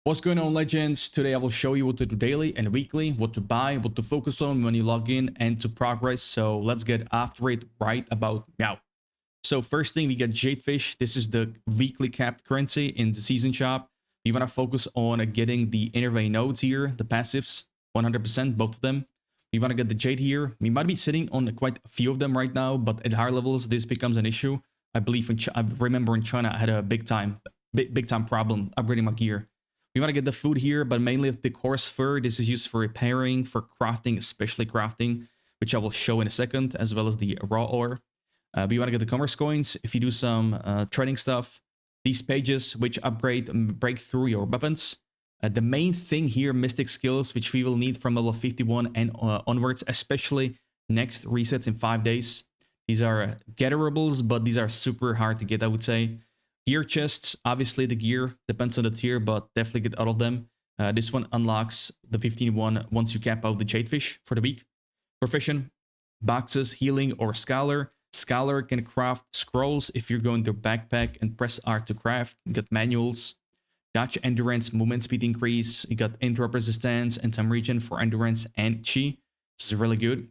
What's going on, legends? Today I will show you what to do daily and weekly, what to buy, what to focus on when you log in, and to progress. So let's get after it right about now. So first thing, we get Jadefish. This is the weekly capped currency in the season shop. We want to focus on getting the intervey nodes here, the passives, 100%, both of them. We want to get the Jade here. We might be sitting on quite a few of them right now, but at higher levels, this becomes an issue. I believe I remember in China, I had a big time problem upgrading my gear. We want to get the food here, but mainly the coarse fur. This is used for repairing, for crafting, especially crafting, which I will show in a second, as well as the raw ore. We want to get the commerce coins. If you do some trading stuff, these pages which upgrade and break through your weapons. The main thing here, mystic skills, which we will need from level 51 and onwards, especially next resets in 5 days. These are getterables, but these are super hard to get, I would say. Gear chests, obviously the gear depends on the tier, but definitely get out of them. This one unlocks the 15-1 once you cap out the Jadefish for the week. Profession, boxes, healing, or scholar. Scholar can craft scrolls if you're going to backpack and press R to craft. You got manuals. Gacha endurance, movement speed increase. You got interrupt resistance and some regen for endurance and chi. This is really good.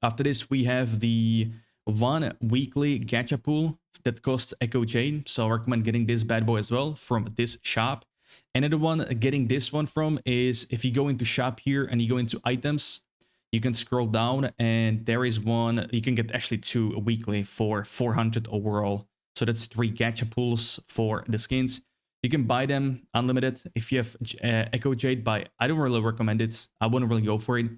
After this, we have the one weekly gacha pool that costs Echo Jade, so I recommend getting this bad boy as well from this shop. Another one getting this one from is if you go into shop here and you go into items, you can scroll down and there is one, you can get actually two weekly for 400 overall. So that's 3 gacha pools for the skins. You can buy them unlimited. If you have Echo Jade, I don't really recommend it. I wouldn't really go for it.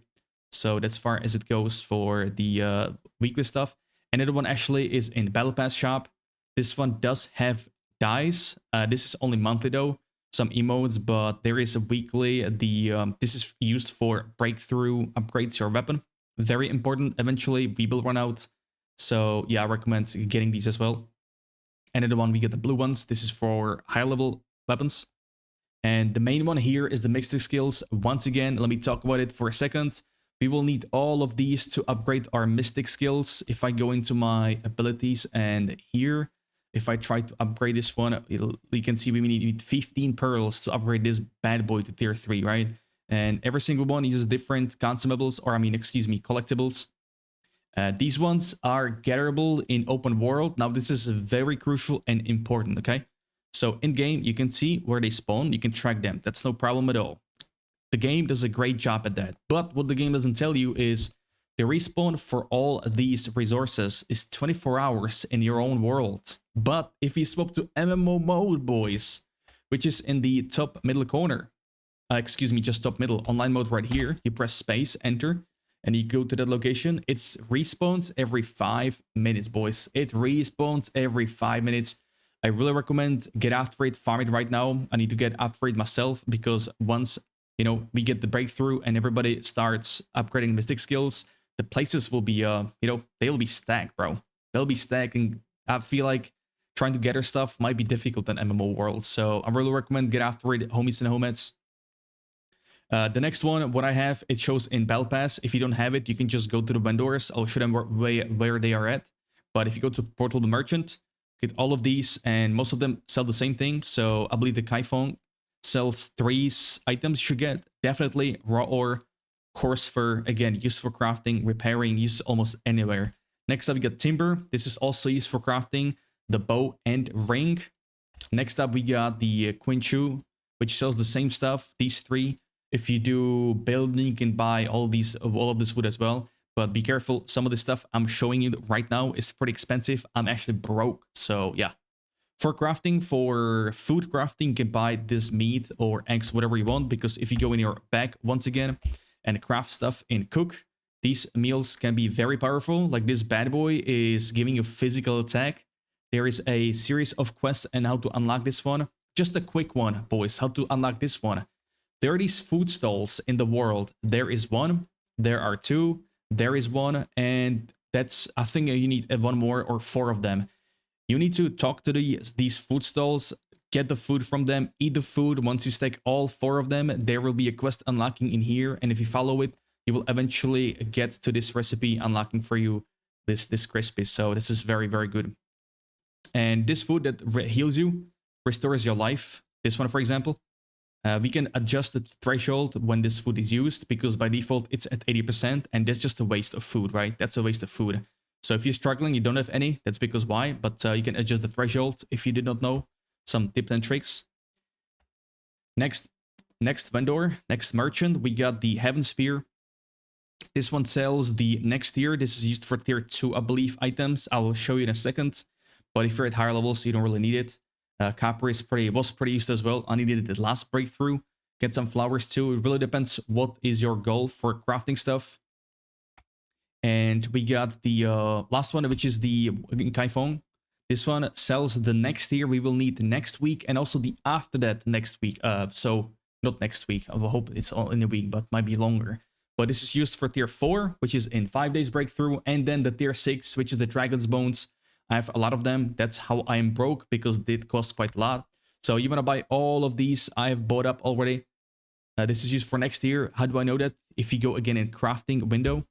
So that's far as it goes for the weekly stuff. Another one actually is in Battle Pass shop. This one does have dice. This is only monthly though. Some emotes, but there is a weekly. This is used for breakthrough upgrades your weapon. Very important. Eventually we will run out. So yeah, I recommend getting these as well. Another one, we get the blue ones. This is for high level weapons. And the main one here is the mystic skills. Once again, let me talk about it for a second. We will need all of these to upgrade our mystic skills. If I go into my abilities and here, if I try to upgrade this one, you can see we need 15 pearls to upgrade this bad boy to tier 3, right? And every single one uses different consumables, or collectibles. These ones are gatherable in open world. Now, this is very crucial and important, okay? So in game, you can see where they spawn. You can track them. That's no problem at all. The game does a great job at that. But what the game doesn't tell you is the respawn for all these resources is 24 hours in your own world. But if you swap to MMO mode, boys, which is in the top middle corner, just top middle, online mode right here, you press space, enter, and you go to that location, it respawns every 5 minutes, boys. It respawns every 5 minutes. I really recommend get after it, farm it right now. I need to get after it myself because once we get the breakthrough and everybody starts upgrading mystic skills, the places will be, they'll be stacked, bro. They'll be stacked, and I feel like trying to gather stuff might be difficult in MMO world. So I really recommend get after it, homies and homettes. The next one, what I have, it shows in Battle Pass. If you don't have it, you can just go to the vendors. I'll show them where they are at. But if you go to Portable Merchant, get all of these, and most of them sell the same thing. So I believe the Kaifeng sells 3 items you should get. Definitely raw ore, coarse fur, again, used for crafting, repairing, used almost anywhere. Next up, we got timber. This is also used for crafting, the bow and ring. Next up, we got the Quinchu, which sells the same stuff, these 3. If you do building, you can buy all of this wood as well. But be careful, some of the stuff I'm showing you right now is pretty expensive. I'm actually broke, so yeah. For crafting, for food crafting, you can buy this meat or eggs, whatever you want, because if you go in your bag once again and craft stuff and cook, these meals can be very powerful. Like this bad boy is giving you physical attack. There is a series of quests and how to unlock this one. Just a quick one, boys, how to unlock this one. There are these food stalls in the world. There is one, there are 2, there is one, and that's, I think you need 1 more or 4 of them. You need to talk to these food stalls, get the food from them, eat the food. Once you stack all 4 of them, there will be a quest unlocking in here. And if you follow it, you will eventually get to this recipe unlocking for you this crispy. So this is very, very good. And this food that heals you, restores your life. This one, for example, We can adjust the threshold when this food is used because by default it's at 80% and that's just a waste of food, right? That's a waste of food. So if you're struggling, you don't have any, that's because why, but you can adjust the threshold if you did not know. Some tips and tricks. Next vendor, next merchant, we got the Heaven Spear. This one sells the next tier. This is used for tier 2, I believe, items. I will show you in a second. But if you're at higher levels, you don't really need it. Copper was pretty used as well. I needed it the last breakthrough. Get some flowers too. It really depends what is your goal for crafting stuff. And we got the last one, which is the Kaifeng. This one sells the next tier we will need next week and also the after that next week. So not next week. I will hope it's all in a week, but might be longer. But this is used for tier 4, which is in 5 days breakthrough. And then the tier 6, which is the Dragon's Bones. I have a lot of them. That's how I am broke because it costs quite a lot. So you want to buy all of these. I have bought up already. This is used for next year. How do I know that? If you go again in crafting window,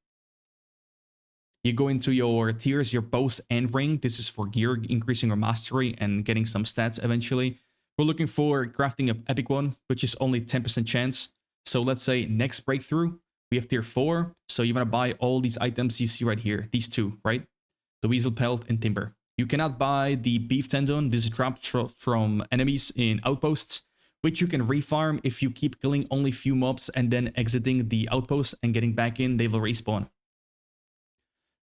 you go into your tiers, your bows and ring. This is for gear, increasing your mastery and getting some stats eventually. We're looking for crafting an epic one, which is only 10% chance. So let's say next breakthrough, we have tier 4. So you want to buy all these items you see right here. These two, right? The Weasel Pelt and Timber. You cannot buy the Beef Tendon. This is dropped from enemies in outposts, which you can refarm if you keep killing only few mobs and then exiting the outpost and getting back in, they will respawn.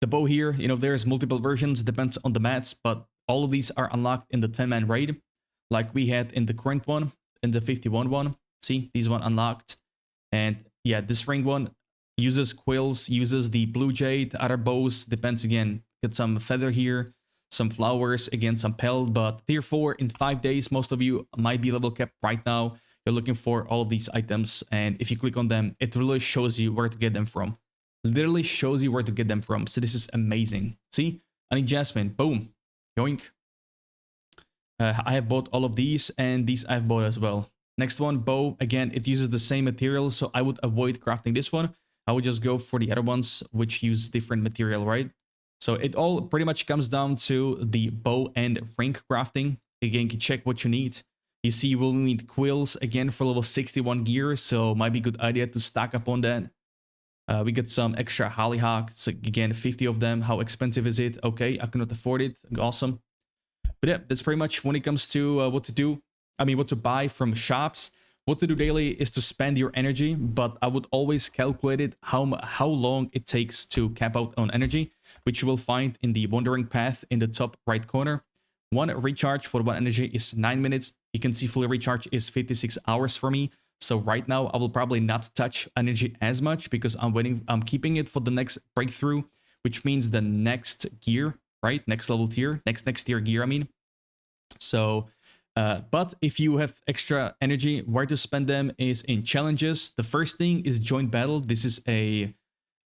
The bow here, there's multiple versions, depends on the mats, but all of these are unlocked in the 10-man raid, like we had in the current one, in the 51 one. See, these one unlocked. And yeah, this ring one uses quills, uses the blue jade, other bows, depends again. Get some feather here, some flowers, again, some pelt, but tier 4 in 5 days, most of you might be level capped right now. You're looking for all of these items, and if you click on them, it really shows you where to get them from. Literally shows you where to get them from, so this is amazing. See, I need jasmine, boom, yoink. I have bought all of these, and these I've bought as well. Next one, bow, again, it uses the same material, so I would avoid crafting this one. I would just go for the other ones, which use different material, right? So it all pretty much comes down to the bow and ring crafting. Again, you can check what you need. You see, you will need quills again for level 61 gear, so might be a good idea to stack up on that. We get some extra hollyhocks, again, 50 of them. How expensive is it? Okay, I cannot afford it. Awesome. But yeah, that's pretty much when it comes to what to buy from shops. What to do daily is to spend your energy, but I would always calculate it how long it takes to cap out on energy, which you will find in the wandering path in the top right corner. One recharge for one energy is 9 minutes. You can see fully recharge is 56 hours for me. So right now I will probably not touch energy as much because I'm keeping it for the next breakthrough, which means the next gear, right? Next level tier, next tier gear, I mean. So but if you have extra energy, where to spend them is in challenges. The first thing is joint battle. This is a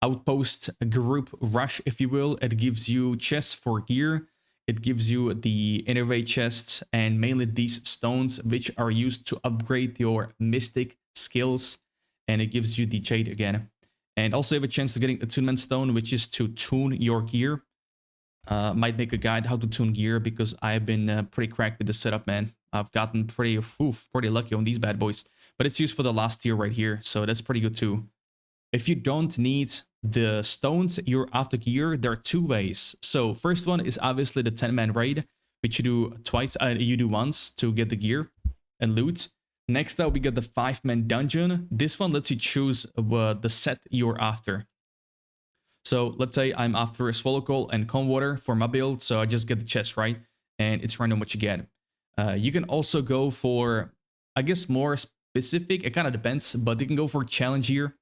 outpost group rush, if you will. It gives you chests for gear. It gives you the innervate chests and mainly these stones, which are used to upgrade your mystic skills. And it gives you the jade again. And also you have a chance to getting attunement stone, which is to tune your gear. Might make a guide how to tune gear because I've been pretty cracked with the setup, man. I've gotten pretty lucky on these bad boys. But it's used for the last tier right here, so that's pretty good too. If you don't need the stones, you're after gear, there are 2 ways. So first one is obviously the 10-man raid, which you do twice, you do once to get the gear and loot. Next up, we got the 5-man dungeon. This one lets you choose the set you're after. So let's say I'm after a swallow coal and calm water for my build, so I just get the chest, right? And it's random what you get. You can also go for, I guess, more specific. It kind of depends, but you can go for challenge here.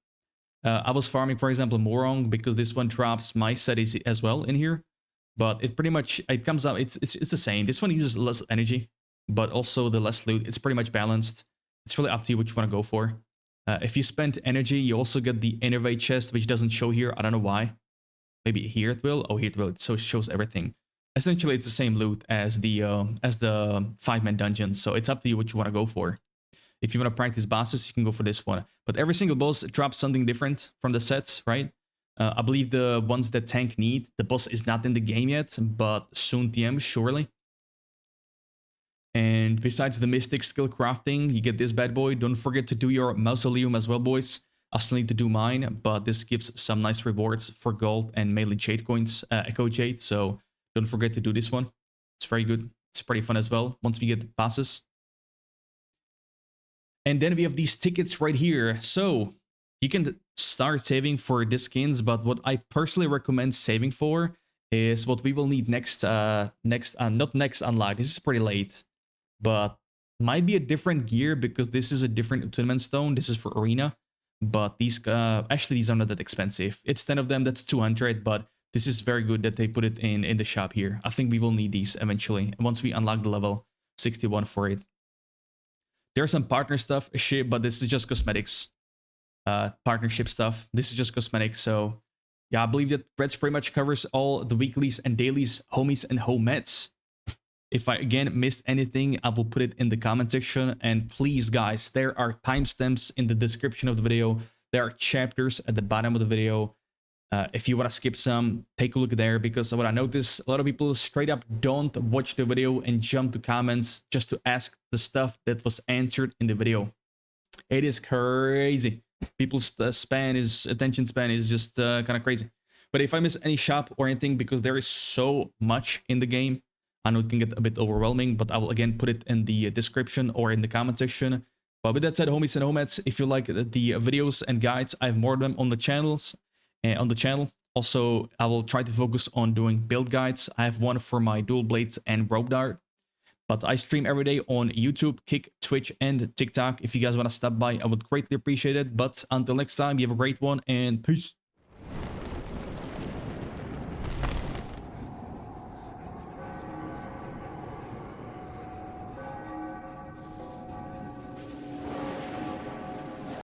I was farming, for example, Morong because this one drops my set as well in here. But it pretty much, it comes out, it's the same. This one uses less energy, but also the less loot. It's pretty much balanced. It's really up to you what you want to go for. If you spend energy, you also get the innervate chest, which doesn't show here. I don't know why. Maybe here it will. Oh, here it will. It shows everything. Essentially, it's the same loot as the 5-man dungeon. So it's up to you what you want to go for. If you want to practice bosses, you can go for this one. But every single boss drops something different from the sets, right? I believe the ones that tank need, the boss is not in the game yet, but soon TM, surely. And besides the Mystic skill crafting, you get this bad boy. Don't forget to do your Mausoleum as well, boys. I still need to do mine, but this gives some nice rewards for gold and mainly jade coins, Echo Jade. So don't forget to do this one. It's very good. It's pretty fun as well once we get the passes. And then we have these tickets right here. So you can start saving for the skins, but what I personally recommend saving for is what we will need next, not next unlock. This is pretty late, but might be a different gear because this is a different attunement stone. This is for arena, but these actually these are not that expensive. It's 10 of them. That's 200, but this is very good that they put it in the shop here. I think we will need these eventually once we unlock the level 61 for it. There's some partner stuff, shit, but this is just cosmetics. Partnership stuff. This is just cosmetics. So yeah, I believe that Reds pretty much covers all the weeklies and dailies, homies and homettes. If I again missed anything, I will put it in the comment section. And please, guys, there are timestamps in the description of the video. There are chapters at the bottom of the video. If you want to skip some, take a look there, because what I noticed, a lot of people straight up don't watch the video and jump to comments just to ask the stuff that was answered in the video. It is crazy. People's attention span is just kind of crazy. But if I miss any shop or anything, because there is so much in the game, I know it can get a bit overwhelming, but I will again put it in the description or in the comment section. But with that said, homies and homettes, if you like the videos and guides, I have more of them on the channels. Also, I will try to focus on doing build guides. I have one for my dual blades and rope dart. But I stream every day on YouTube, Kick, Twitch, and TikTok. If you guys want to stop by, I would greatly appreciate it. But until next time, you have a great one, and peace.